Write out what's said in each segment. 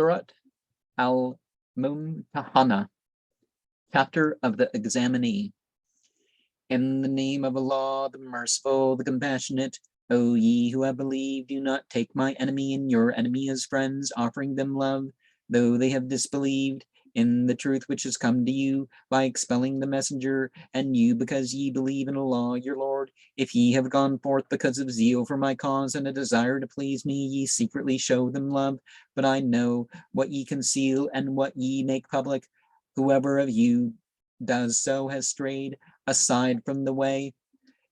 Surat al-Mumtahana, chapter of the examinee. In the name of Allah, the Merciful, the Compassionate, O ye who have believed, do not take my enemy and your enemy as friends, offering them love, though they have disbelieved in the truth which has come to you by expelling the messenger, and you because ye believe in Allah your Lord. If ye have gone forth because of zeal for my cause and a desire to please me, ye secretly show them love, but I know what ye conceal and what ye make public. Whoever of you does so has strayed aside from the way.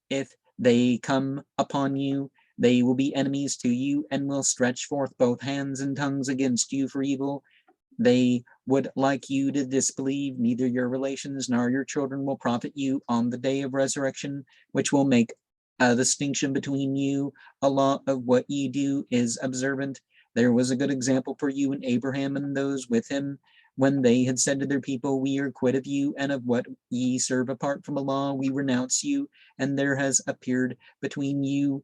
If they come upon you, they will be enemies to you and will stretch forth both hands and tongues against you for evil. They would like you to disbelieve. Neither your relations nor your children will profit you on the day of resurrection, which will make a distinction between you. A law of what ye do is observant. There was a good example for you in Abraham and those with him, when they had said to their people, we are quit of you, and of what ye serve apart from Allah, we renounce you, and there has appeared between you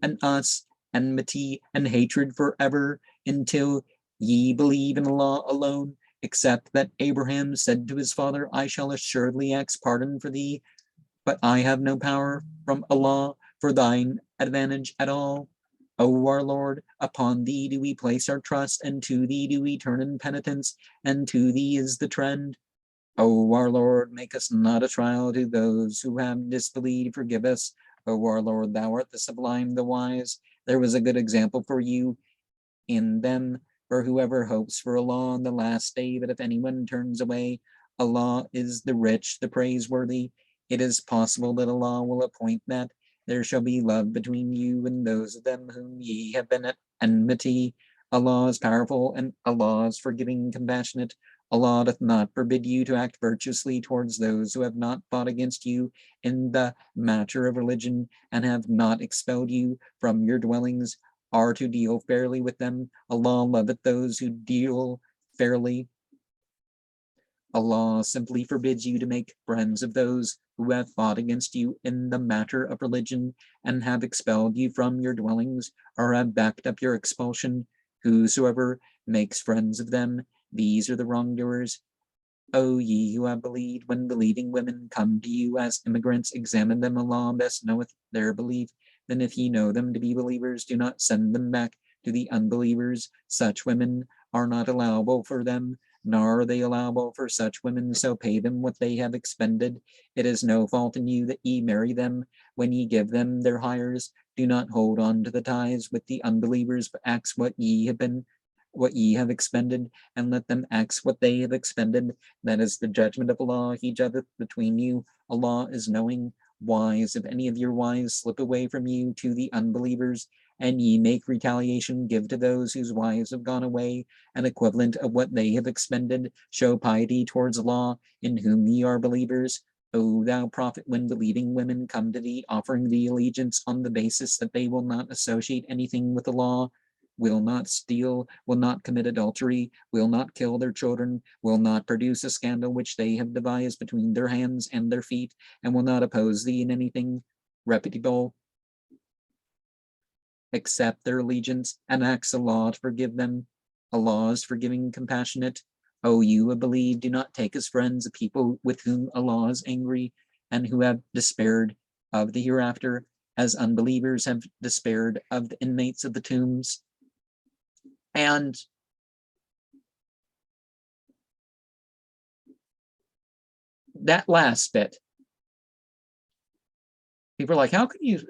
and us enmity and hatred forever, until ye believe in Allah alone, except that Abraham said to his father, I shall assuredly ask pardon for thee, but I have no power from Allah for thine advantage at all. O our Lord, upon thee do we place our trust, and to thee do we turn in penitence, and to thee is the trend. O our Lord, make us not a trial to those who have disbelieved, forgive us. O our Lord, thou art the sublime, the wise. There was a good example for you in them, for whoever hopes for Allah on the last day, that if anyone turns away, Allah is the rich, the praiseworthy. It is possible that Allah will appoint that there shall be love between you and those of them whom ye have been at enmity. Allah is powerful, and Allah is forgiving, compassionate. Allah doth not forbid you to act virtuously towards those who have not fought against you in the matter of religion, and have not expelled you from your dwellings, are to deal fairly with them. Allah loveth those who deal fairly. Allah simply forbids you to make friends of those who have fought against you in the matter of religion, and have expelled you from your dwellings, or have backed up your expulsion. Whosoever makes friends of them, these are the wrongdoers. O ye who have believed, when believing women come to you as immigrants, examine them. Allah best knoweth their belief. Then if ye know them to be believers, do not send them back to the unbelievers. Such women are not allowable for them, nor are they allowable for such women, so pay them what they have expended. It is no fault in you that ye marry them. When ye give them their hires, do not hold on to the ties with the unbelievers, but ask what ye have expended, and let them ask what they have expended. That is the judgment of Allah. He judgeth between you. Allah is knowing, wise. If any of your wives slip away from you to the unbelievers, and ye make retaliation, give to those whose wives have gone away an equivalent of what they have expended. Show piety towards Allah, in whom ye are believers. O thou prophet, when believing women come to thee, offering thee allegiance on the basis that they will not associate anything with Allah, will not steal, will not commit adultery, will not kill their children, will not produce a scandal which they have devised between their hands and their feet, and will not oppose thee in anything reputable, accept their allegiance, and ask Allah to forgive them. Allah is forgiving, compassionate. O you who believe, do not take as friends the people with whom Allah is angry, and who have despaired of the hereafter, as unbelievers have despaired of the inmates of the tombs. And that last bit, people are like, how can you,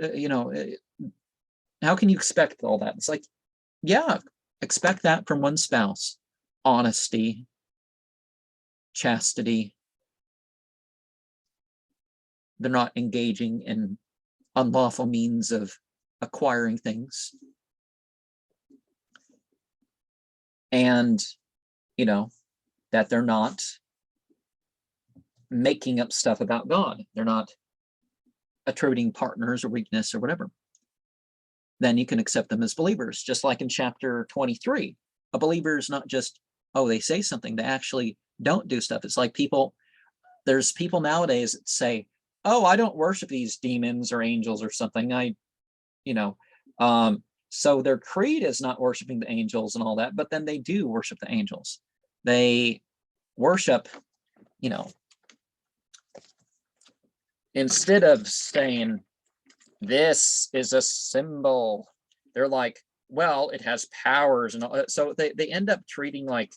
how can you expect all that? It's like, yeah, expect that from one spouse. Honesty, chastity. They're not engaging in unlawful means of acquiring things. And, that they're not making up stuff about God. They're not attributing partners or weakness or whatever. Then you can accept them as believers. Just like in chapter 23, a believer is not just, oh, they say something, they actually don't do stuff. It's like there's people nowadays that say, oh, I don't worship these demons or angels or something. So their creed is not worshiping the angels and all that, but then they do worship the angels. They worship, you know, instead of saying, this is a symbol, they're like, well, it has powers and all that. So they end up treating like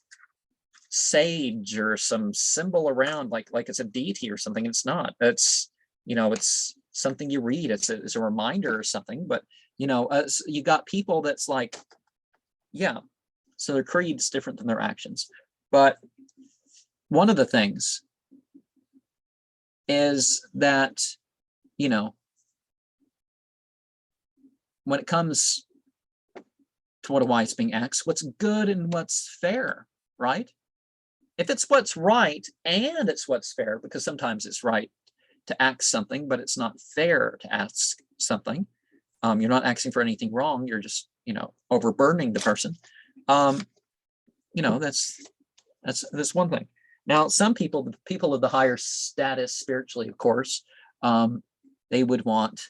sage or some symbol around like it's a deity or something. It's not. It's, you know, it's something you read. It's a reminder or something. But, you know, you got people that's like, yeah, so their creed's different than their actions. But one of the things is that, you know, when it comes to what a wise being acts, what's good and what's fair, right? If it's what's right and it's what's fair, because sometimes it's right to ask something, but it's not fair to ask something. You're not asking for anything wrong. You're just, you know, overburdening the person. You know, that's one thing. Now, some people, the people of the higher status spiritually, of course, they would want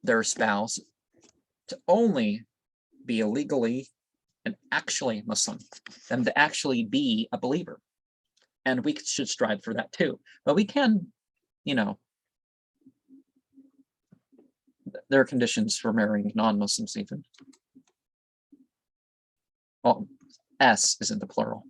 their spouse to only be illegally and actually Muslim, them to actually be a believer. And we should strive for that too. But we can, you know, there are conditions for marrying non-Muslims even. Well, S is in the plural.